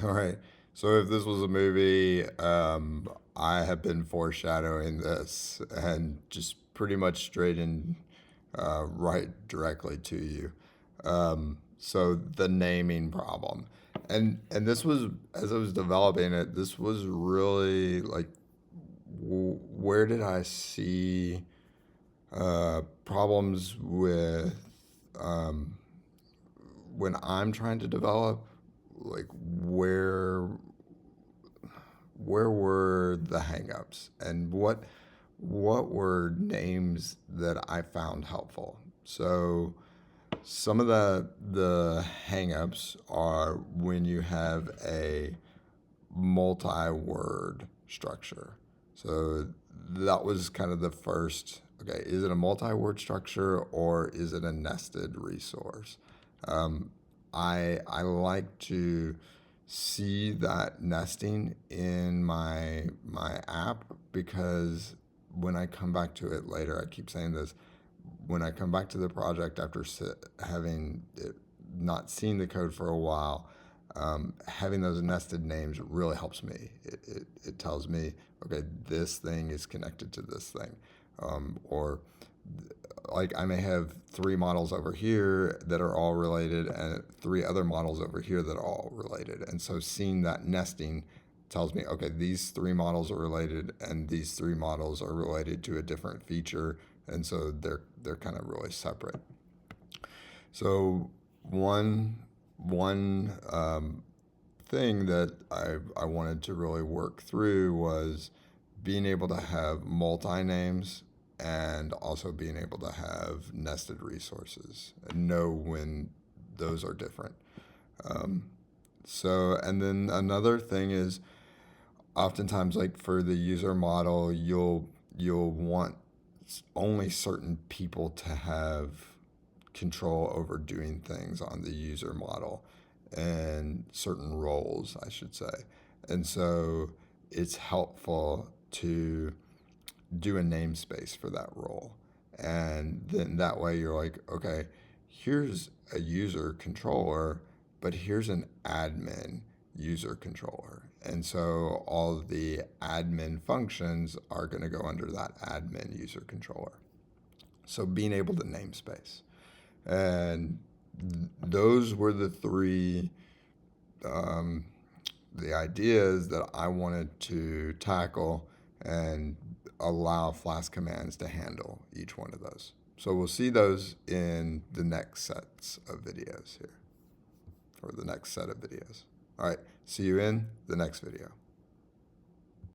All right. So if this was a movie, I have been foreshadowing this and just pretty much straight in, right directly to you. So the naming problem, and this was as I was developing it, this was really like, where did I see problems with um, when I'm trying to develop, like where were the hangups and what were names that I found helpful. So some of the hangups are when you have a multi-word structure. So that was kind of the first. Okay, is it a multi-word structure or is it a nested resource? Um, I like to see that nesting in my app, because when I come back to it later, I keep saying this, when I come back to the project after having not seen the code for a while, having those nested names really helps me. It tells me, okay, this thing is connected to this thing. Or like I may have three models over here that are all related and three other models over here that are all related. And so seeing that nesting tells me, okay, these three models are related and these three models are related to a different feature. And so they're kind of really separate. So one thing that I wanted to really work through was being able to have multi names and also being able to have nested resources and know when those are different. Um, so, and then another thing is, oftentimes, like for the user model, you'll want only certain people to have control over doing things on the user model, and certain roles, I should say. And so it's helpful to do a namespace for that role. And then that way you're like, okay, here's a user controller, but here's an admin user controller. And so all of the admin functions are going to go under that admin user controller. So being able to namespace. And those were the three um, the ideas that I wanted to tackle and allow Flask Commands to handle each one of those. So we'll see those in the next sets of videos here, or the next set of videos. All right, see you in the next video.